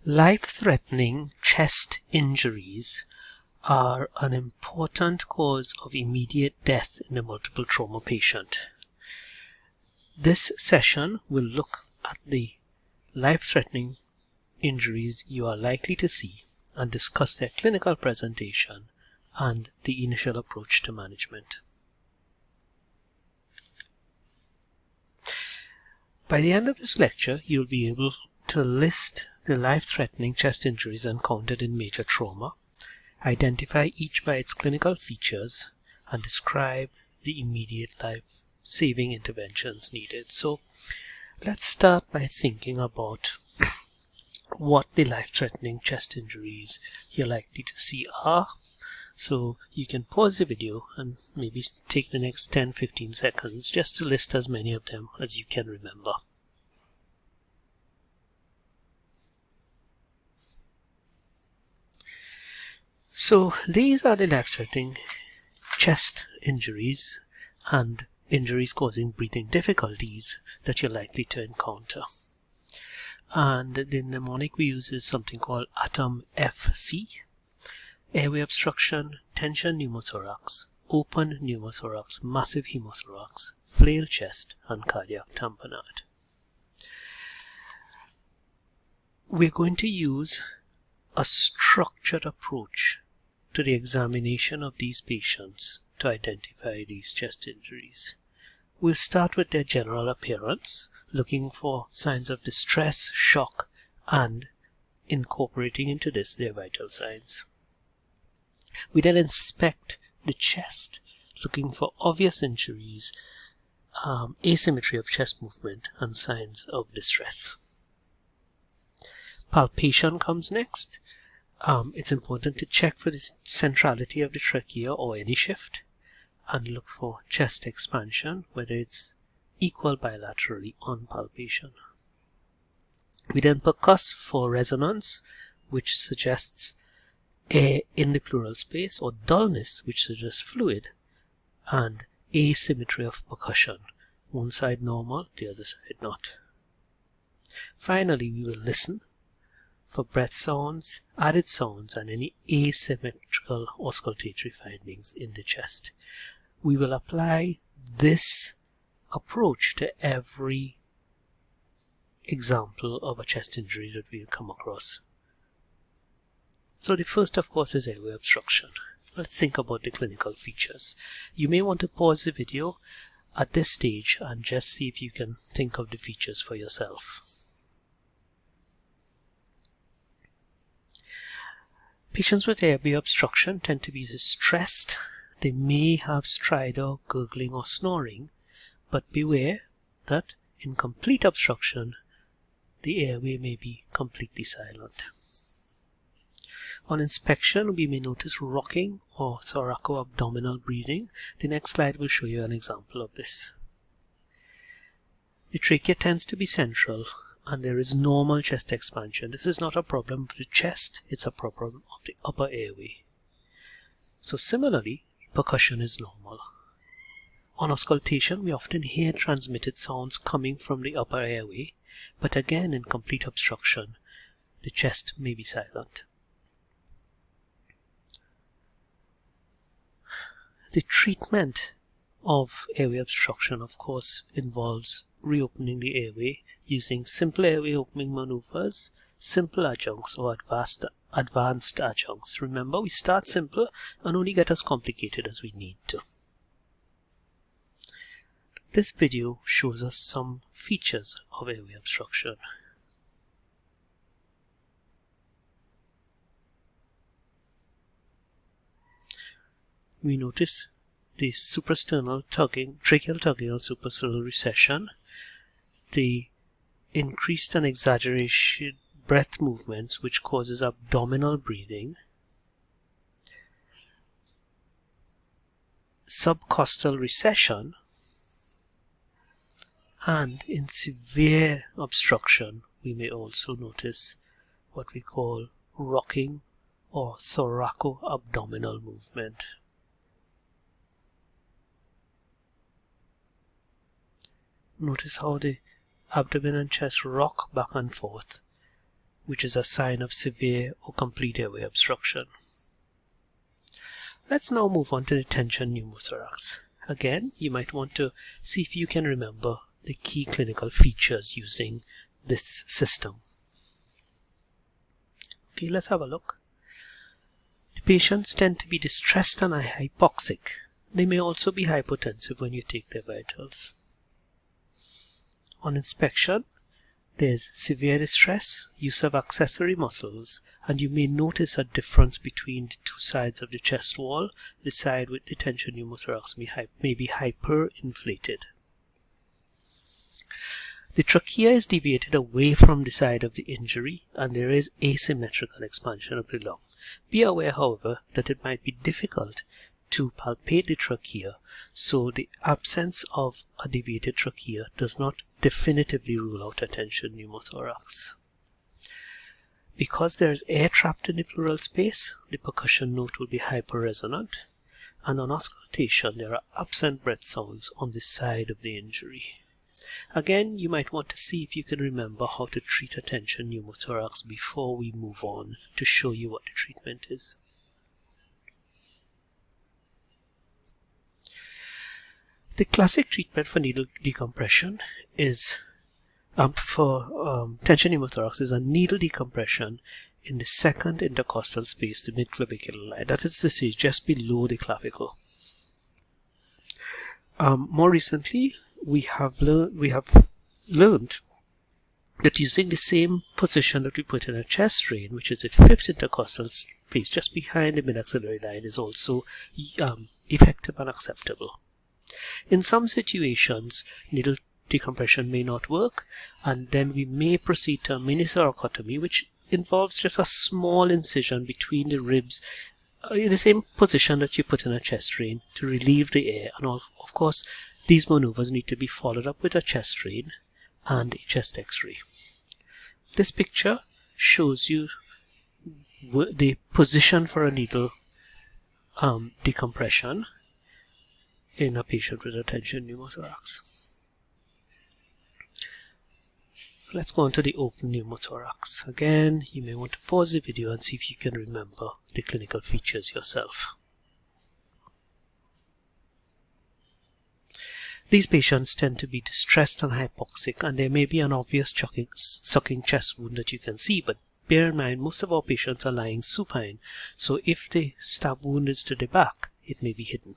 Life-threatening chest injuries are an important cause of immediate death in a multiple trauma patient. This session will look at the life-threatening injuries you are likely to see and discuss their clinical presentation and the initial approach to management. By the end of this lecture, you'll be able to list the life-threatening chest injuries encountered in major trauma, identify each by its clinical features, and describe the immediate life-saving interventions needed. So let's start by thinking about what the life-threatening chest injuries you're likely to see are. So you can pause the video and maybe take the next 10-15 seconds just to list as many of them as you can remember. So these are the life-threatening chest injuries and injuries causing breathing difficulties that you're likely to encounter. And the mnemonic we use is something called ATOM FC: airway obstruction, tension pneumothorax, open pneumothorax, massive hemothorax, flail chest, and cardiac tamponade. We're going to use a structured approach to the examination of these patients to identify these chest injuries. We'll start with their general appearance, looking for signs of distress, shock, and incorporating into this their vital signs. We then inspect the chest, looking for obvious injuries, asymmetry of chest movement, and signs of distress. Palpation comes next. It's important to check for the centrality of the trachea or any shift, and look for chest expansion, whether it's equal bilaterally on palpation. We then percuss for resonance, which suggests air in the pleural space, or dullness, which suggests fluid, and asymmetry of percussion, one side normal, the other side not. Finally, we will listen for breath sounds, added sounds, and any asymmetrical auscultatory findings in the chest. We will apply this approach to every example of a chest injury that we'll come across. So the first, of course, is airway obstruction. Let's think about the clinical features. You may want to pause the video at this stage and just see if you can think of the features for yourself. Patients with airway obstruction tend to be stressed. They may have stridor, gurgling, or snoring, but beware that in complete obstruction, the airway may be completely silent. On inspection, we may notice rocking or thoraco-abdominal breathing. The next slide will show you an example of this. The trachea tends to be central, and there is normal chest expansion. This is not a problem of the chest, it's a problem of the upper airway. So similarly, percussion is normal. On auscultation, we often hear transmitted sounds coming from the upper airway, but again, in complete obstruction, the chest may be silent. The treatment of airway obstruction, of course, involves reopening the airway using simple airway opening maneuvers, simple adjuncts, or advanced adjuncts. Remember, we start simple and only get as complicated as we need to. This video shows us some features of airway obstruction. We notice the suprasternal tugging, tracheal tugging or suprasternal recession, the increased and exaggerated breath movements which causes abdominal breathing, subcostal recession, and in severe obstruction we may also notice what we call rocking or thoraco-abdominal movement. Notice how the abdomen and chest rock back and forth which is a sign of severe or complete airway obstruction. Let's now move on to the tension pneumothorax. Again, you might want to see if you can remember the key clinical features using this system. Okay, let's have a look. The patients tend to be distressed and hypoxic. They may also be hypotensive when you take their vitals. On inspection, there's severe distress, use of accessory muscles, and you may notice a difference between the two sides of the chest wall. The side with the tension pneumothorax may be hyperinflated. The trachea is deviated away from the side of the injury, and there is asymmetrical expansion of the lung. Be aware, however, that it might be difficult to palpate the trachea, so the absence of a deviated trachea does not definitively rule out a tension pneumothorax. Because there is air trapped in the pleural space, the percussion note will be hyperresonant, and on auscultation there are absent breath sounds on the side of the injury. Again, you might want to see if you can remember how to treat a tension pneumothorax before we move on to show you what the treatment is. The classic treatment for needle decompression is tension pneumothorax is a needle decompression in the second intercostal space, the midclavicular line. That is to say, just below the clavicle. More recently, we have learned that using the same position that we put in a chest drain, which is the fifth intercostal space just behind the midaxillary line, is also effective and acceptable. In some situations, needle decompression may not work, and then we may proceed to a mini-thoracotomy, which involves just a small incision between the ribs in the same position that you put in a chest drain to relieve the air. And of course, these maneuvers need to be followed up with a chest drain and a chest x-ray. This picture shows you the position for a needle decompression in a patient with a tension pneumothorax. Let's go on to the open pneumothorax. Again, you may want to pause the video and see if you can remember the clinical features yourself. These patients tend to be distressed and hypoxic, and there may be an obvious sucking chest wound that you can see, but bear in mind most of our patients are lying supine, so if the stab wound is to the back, it may be hidden.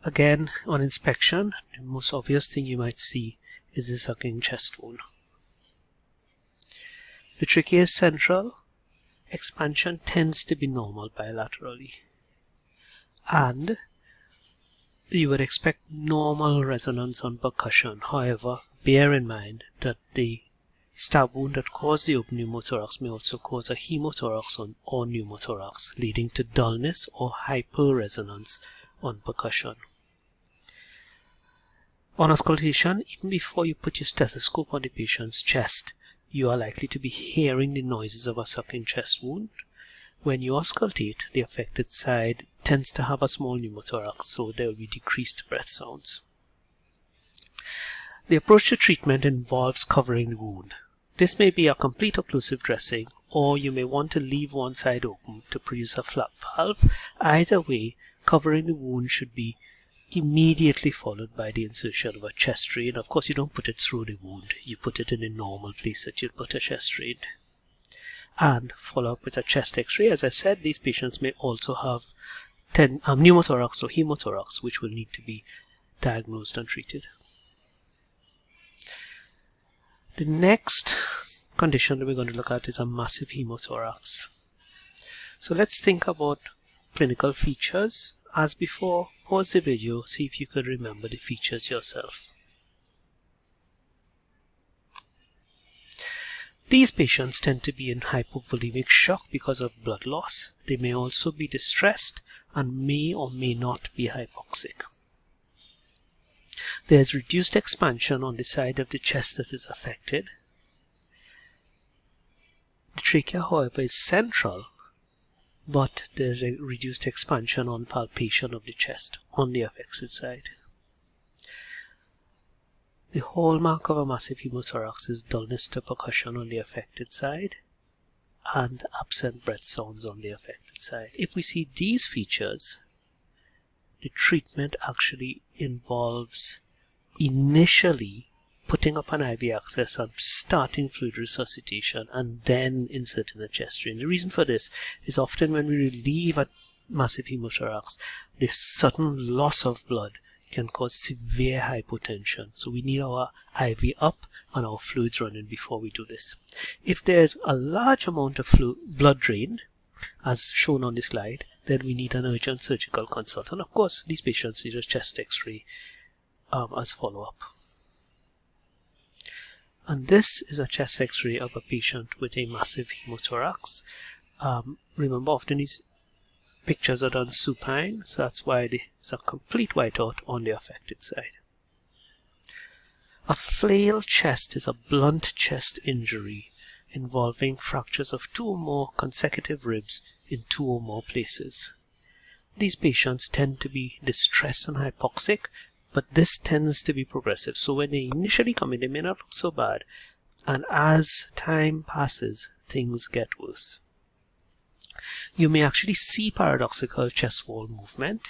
Again, on inspection, the most obvious thing you might see is the sucking chest wound. The trachea is central. Expansion tends to be normal bilaterally, and you would expect normal resonance on percussion. However, bear in mind that the stab wound that caused the open pneumothorax may also cause a hemothorax or pneumothorax, leading to dullness or hyperresonance on percussion. On auscultation, even before you put your stethoscope on the patient's chest, you are likely to be hearing the noises of a sucking chest wound. When you auscultate, the affected side tends to have a small pneumothorax, so there will be decreased breath sounds. The approach to treatment involves covering the wound. This may be a complete occlusive dressing, or you may want to leave one side open to produce a flap valve. Either way, covering the wound should be immediately followed by the insertion of a chest drain. Of course, you don't put it through the wound, you put it in the normal place that you'd put a chest drain. And follow up with a chest x-ray. As I said, these patients may also have pneumothorax or hemothorax, which will need to be diagnosed and treated. The next condition that we're going to look at is a massive hemothorax. So let's think about clinical features. As before, pause the video, see if you could remember the features yourself. These patients tend to be in hypovolemic shock because of blood loss. They may also be distressed and may or may not be hypoxic. There is reduced expansion on the side of the chest that is affected. The trachea, however, is central, but there is a reduced expansion on palpation of the chest on the affected side. The hallmark of a massive hemothorax is dullness to percussion on the affected side and absent breath sounds on the affected side. If we see these features, the treatment actually involves initially putting up an IV access and starting fluid resuscitation and then inserting a chest drain. The reason for this is often when we relieve a massive hemothorax, the sudden loss of blood can cause severe hypotension. So we need our IV up and our fluids running before we do this. If there's a large amount of blood drained, as shown on the slide, then we need an urgent surgical consult. And of course, these patients need a chest x-ray as follow-up. And this is a chest x-ray of a patient with a massive hemothorax. Remember, often these pictures are done supine, so that's why there's a complete whiteout on the affected side. A flail chest is a blunt chest injury involving fractures of 2 or more consecutive ribs in 2 or more places. These patients tend to be distressed and hypoxic, but this tends to be progressive. So when they initially come in, they may not look so bad, and as time passes, things get worse. You may actually see paradoxical chest wall movement,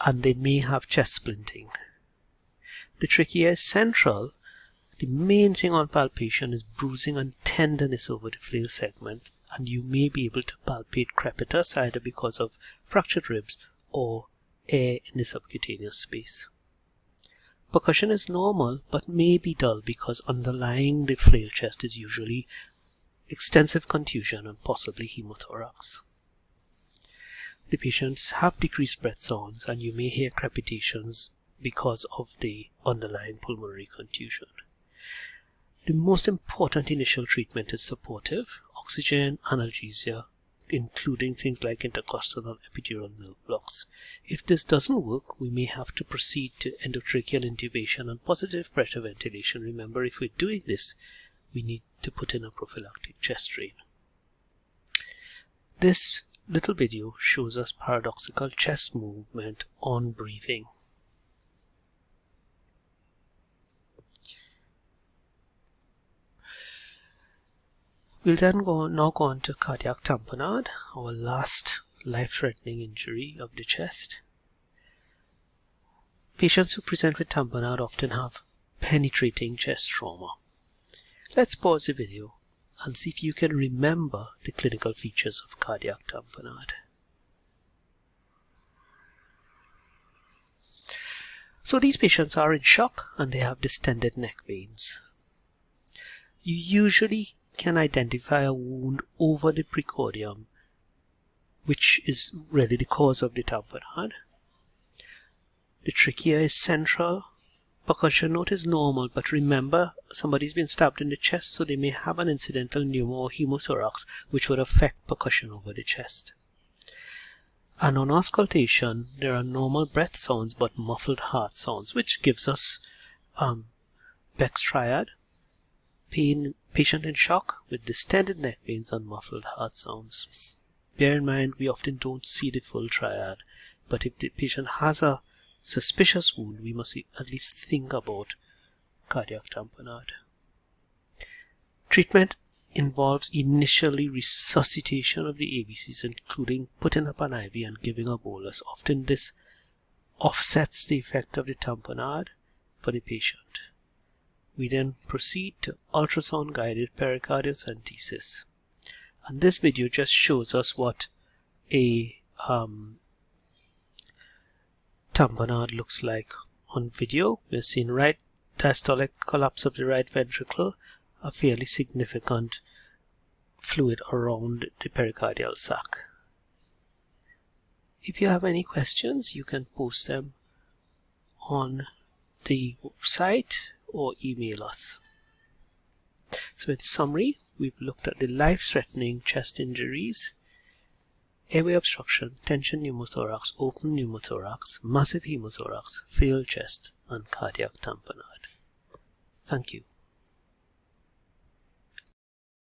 and they may have chest splinting. The trachea is central. The main thing on palpation is bruising and tenderness over the flail segment, and you may be able to palpate crepitus either because of fractured ribs or air in the subcutaneous space. Percussion is normal but may be dull because underlying the flail chest is usually extensive contusion and possibly hemothorax. The patients have decreased breath sounds and you may hear crepitations because of the underlying pulmonary contusion. The most important initial treatment is supportive, oxygen, analgesia, including things like intercostal and epidural nerve blocks. If this doesn't work, we may have to proceed to endotracheal intubation and positive pressure ventilation. Remember, if we're doing this, we need to put in a prophylactic chest drain. This little video shows us paradoxical chest movement on breathing. We'll then now go on to cardiac tamponade, our last life-threatening injury of the chest. Patients who present with tamponade often have penetrating chest trauma. Let's pause the video and see if you can remember the clinical features of cardiac tamponade. So these patients are in shock and they have distended neck veins. You usually can identify a wound over the precordium, which is really the cause of the tamponade. The trachea is central. Percussion note is normal, but remember, somebody's been stabbed in the chest, so they may have an incidental pneumo or hemothorax, which would affect percussion over the chest. And on auscultation, there are normal breath sounds but muffled heart sounds, which gives us Beck's triad. Patient in shock with distended neck veins and muffled heart sounds. Bear in mind, we often don't see the full triad, but if the patient has a suspicious wound, we must at least think about cardiac tamponade. Treatment involves initially resuscitation of the ABCs, including putting up an IV and giving a bolus. Often this offsets the effect of the tamponade for the patient. We then proceed to ultrasound-guided pericardiocentesis. And this video just shows us what a tamponade looks like on video. We're seeing right diastolic collapse of the right ventricle, a fairly significant fluid around the pericardial sac. If you have any questions, you can post them on the website or email us. So in summary, we've looked at the life-threatening chest injuries, airway obstruction, tension pneumothorax, open pneumothorax, massive hemothorax, failed chest, and cardiac tamponade. Thank you.